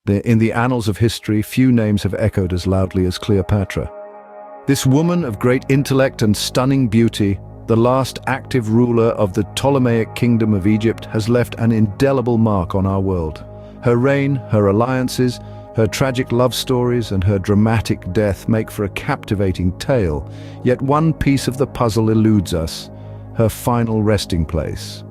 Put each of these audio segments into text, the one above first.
In the annals of history, few names have echoed as loudly as Cleopatra. This woman of great intellect and stunning beauty, the last active ruler of the Ptolemaic kingdom of Egypt, has left an indelible mark on our world. Her reign, her alliances, her tragic love stories, and her dramatic death make for a captivating tale. Yet one piece of the puzzle eludes us: her final resting place.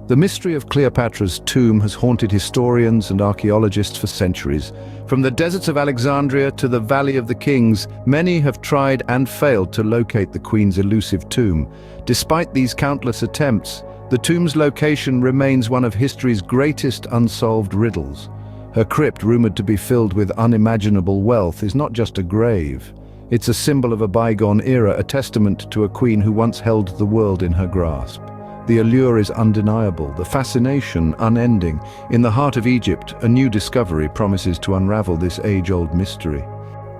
The mystery of Cleopatra's tomb has haunted historians and archaeologists for centuries. From the deserts of Alexandria to the Valley of the Kings, many have tried and failed to locate the queen's elusive tomb. Despite these countless attempts, the tomb's location remains one of history's greatest unsolved riddles. Her crypt, rumored to be filled with unimaginable wealth, is not just a grave. It's a symbol of a bygone era, a testament to a queen who once held the world in her grasp. The allure is undeniable, the fascination unending. In the heart of Egypt, a new discovery promises to unravel this age-old mystery.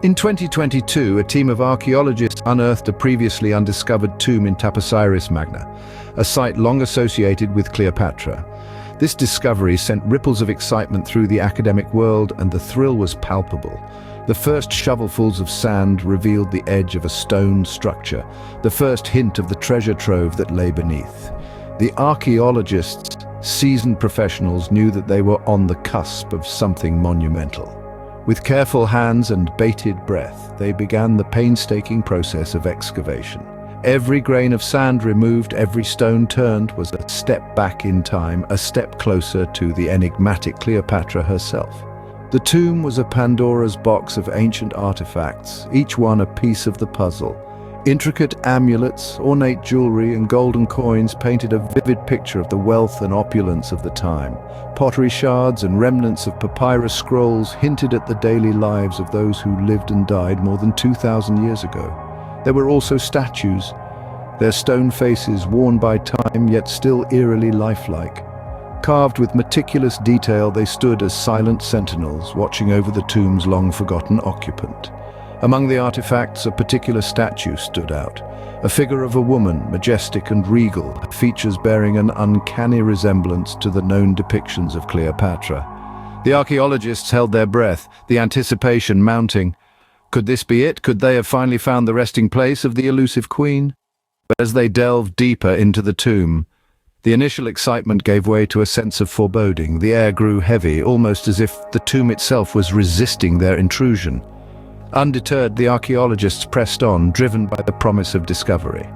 In 2022, a team of archaeologists unearthed a previously undiscovered tomb in Taposiris Magna, a site long associated with Cleopatra. This discovery sent ripples of excitement through the academic world, and the thrill was palpable. The first shovelfuls of sand revealed the edge of a stone structure, the first hint of the treasure trove that lay beneath. The archaeologists, seasoned professionals, knew that they were on the cusp of something monumental. With careful hands and bated breath, they began the painstaking process of excavation. Every grain of sand removed, every stone turned, was a step back in time, a step closer to the enigmatic Cleopatra herself. The tomb was a Pandora's box of ancient artifacts, each one a piece of the puzzle. Intricate amulets, ornate jewelry, and golden coins painted a vivid picture of the wealth and opulence of the time. Pottery shards and remnants of papyrus scrolls hinted at the daily lives of those who lived and died more than 2,000 years ago. There were also statues, their stone faces worn by time yet still eerily lifelike. Carved with meticulous detail, they stood as silent sentinels, watching over the tomb's long-forgotten occupant. Among the artifacts, a particular statue stood out. A figure of a woman, majestic and regal, features bearing an uncanny resemblance to the known depictions of Cleopatra. The archaeologists held their breath, the anticipation mounting. Could this be it? Could they have finally found the resting place of the elusive queen? But as they delved deeper into the tomb, the initial excitement gave way to a sense of foreboding. The air grew heavy, almost as if the tomb itself was resisting their intrusion. Undeterred, the archaeologists pressed on, driven by the promise of discovery.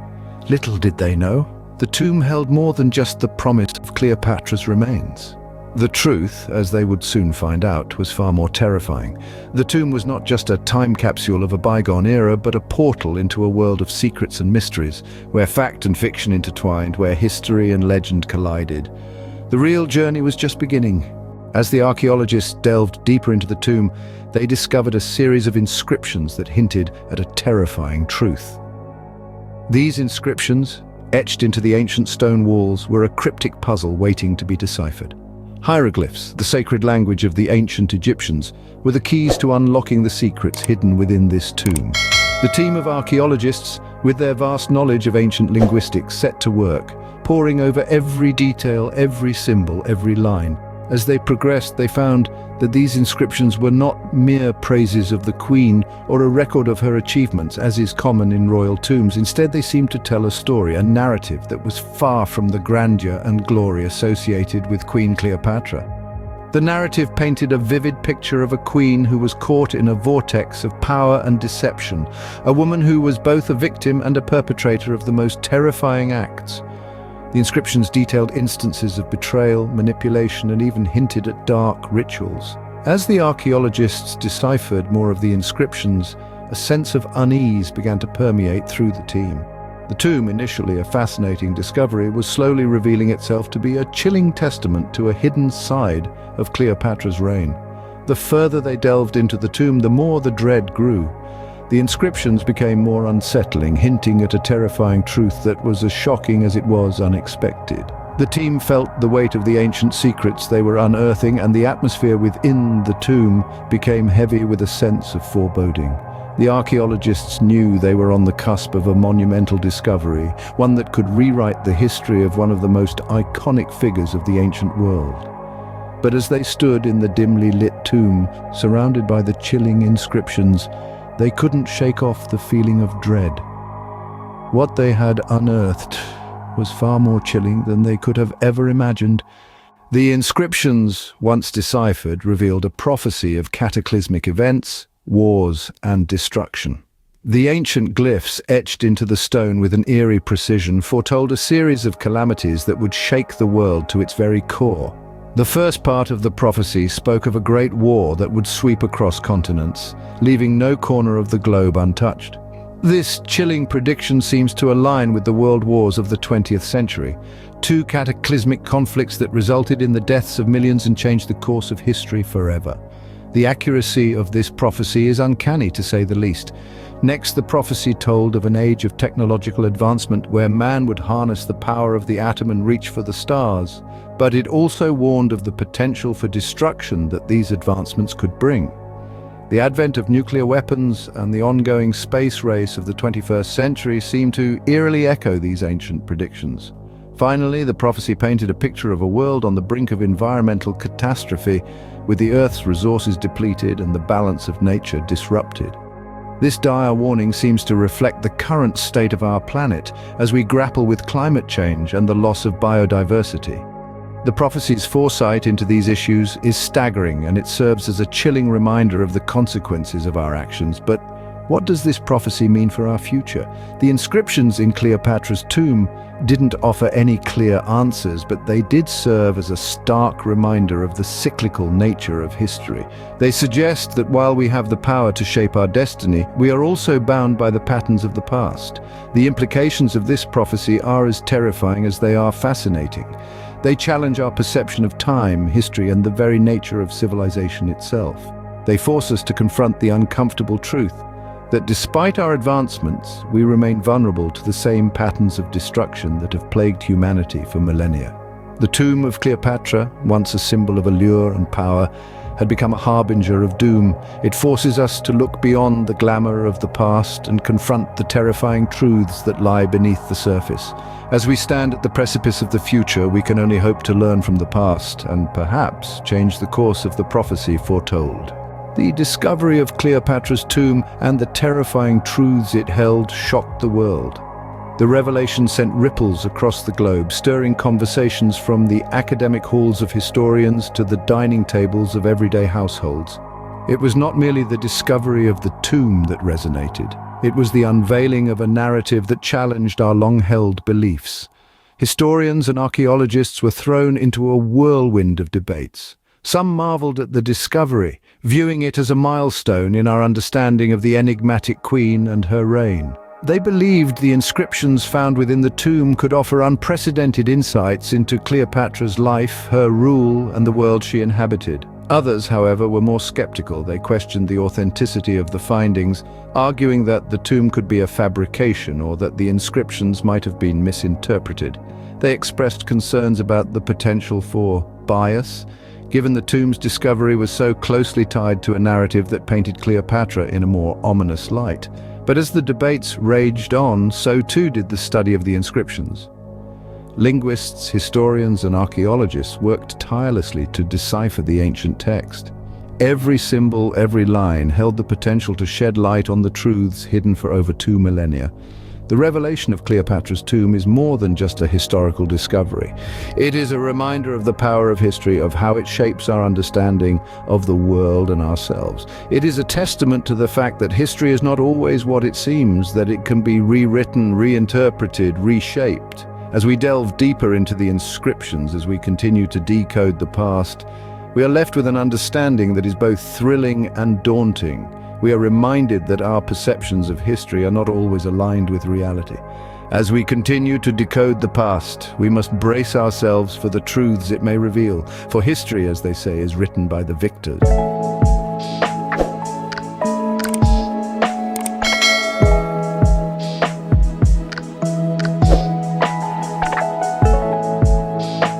Little did they know, the tomb held more than just the promise of Cleopatra's remains. The truth, as they would soon find out, was far more terrifying. The tomb was not just a time capsule of a bygone era, but a portal into a world of secrets and mysteries, where fact and fiction intertwined, where history and legend collided. The real journey was just beginning. As the archaeologists delved deeper into the tomb, they discovered a series of inscriptions that hinted at a terrifying truth. These inscriptions, etched into the ancient stone walls, were a cryptic puzzle waiting to be deciphered. Hieroglyphs, the sacred language of the ancient Egyptians, were the keys to unlocking the secrets hidden within this tomb. The team of archaeologists, with their vast knowledge of ancient linguistics, set to work, poring over every detail, every symbol, every line. As they progressed, they found that these inscriptions were not mere praises of the queen or a record of her achievements, as is common in royal tombs. Instead, they seemed to tell a story, a narrative that was far from the grandeur and glory associated with Queen Cleopatra. The narrative painted a vivid picture of a queen who was caught in a vortex of power and deception, a woman who was both a victim and a perpetrator of the most terrifying acts. The inscriptions detailed instances of betrayal, manipulation, and even hinted at dark rituals. As the archaeologists deciphered more of the inscriptions, a sense of unease began to permeate through the team. The tomb, initially a fascinating discovery, was slowly revealing itself to be a chilling testament to a hidden side of Cleopatra's reign. The further they delved into the tomb, the more the dread grew. The inscriptions became more unsettling, hinting at a terrifying truth that was as shocking as it was unexpected. The team felt the weight of the ancient secrets they were unearthing, and the atmosphere within the tomb became heavy with a sense of foreboding. The archaeologists knew they were on the cusp of a monumental discovery, one that could rewrite the history of one of the most iconic figures of the ancient world. But as they stood in the dimly lit tomb, surrounded by the chilling inscriptions, they couldn't shake off the feeling of dread. What they had unearthed was far more chilling than they could have ever imagined. The inscriptions, once deciphered, revealed a prophecy of cataclysmic events, wars, and destruction. The ancient glyphs etched into the stone with an eerie precision foretold a series of calamities that would shake the world to its very core. The first part of the prophecy spoke of a great war that would sweep across continents, leaving no corner of the globe untouched. This chilling prediction seems to align with the world wars of the 20th century, two cataclysmic conflicts that resulted in the deaths of millions and changed the course of history forever. The accuracy of this prophecy is uncanny, to say the least. Next, the prophecy told of an age of technological advancement where man would harness the power of the atom and reach for the stars. But it also warned of the potential for destruction that these advancements could bring. The advent of nuclear weapons and the ongoing space race of the 21st century seem to eerily echo these ancient predictions. Finally, the prophecy painted a picture of a world on the brink of environmental catastrophe, with the Earth's resources depleted and the balance of nature disrupted. This dire warning seems to reflect the current state of our planet as we grapple with climate change and the loss of biodiversity. The prophecy's foresight into these issues is staggering, and it serves as a chilling reminder of the consequences of our actions. But what does this prophecy mean for our future? The inscriptions in Cleopatra's tomb didn't offer any clear answers, but they did serve as a stark reminder of the cyclical nature of history. They suggest that while we have the power to shape our destiny, we are also bound by the patterns of the past. The implications of this prophecy are as terrifying as they are fascinating. They challenge our perception of time, history, and the very nature of civilization itself. They force us to confront the uncomfortable truth that despite our advancements, we remain vulnerable to the same patterns of destruction that have plagued humanity for millennia. The tomb of Cleopatra, once a symbol of allure and power, had become a harbinger of doom. It forces us to look beyond the glamour of the past and confront the terrifying truths that lie beneath the surface. As we stand at the precipice of the future, we can only hope to learn from the past and perhaps change the course of the prophecy foretold. The discovery of Cleopatra's tomb and the terrifying truths it held shocked the world. The revelation sent ripples across the globe, stirring conversations from the academic halls of historians to the dining tables of everyday households. It was not merely the discovery of the tomb that resonated. It was the unveiling of a narrative that challenged our long-held beliefs. Historians and archaeologists were thrown into a whirlwind of debates. Some marveled at the discovery, viewing it as a milestone in our understanding of the enigmatic queen and her reign. They believed the inscriptions found within the tomb could offer unprecedented insights into Cleopatra's life, her rule, and the world she inhabited. Others, however, were more skeptical. They questioned the authenticity of the findings, arguing that the tomb could be a fabrication or that the inscriptions might have been misinterpreted. They expressed concerns about the potential for bias, given the tomb's discovery was so closely tied to a narrative that painted Cleopatra in a more ominous light. But as the debates raged on, so too did the study of the inscriptions. Linguists, historians, and archaeologists worked tirelessly to decipher the ancient text. Every symbol, every line held the potential to shed light on the truths hidden for over 2 millennia. The revelation of Cleopatra's tomb is more than just a historical discovery. It is a reminder of the power of history, of how it shapes our understanding of the world and ourselves. It is a testament to the fact that history is not always what it seems, that it can be rewritten, reinterpreted, reshaped. As we delve deeper into the inscriptions, as we continue to decode the past, we are left with an understanding that is both thrilling and daunting. We are reminded that our perceptions of history are not always aligned with reality. As we continue to decode the past, we must brace ourselves for the truths it may reveal. For history, as they say, is written by the victors.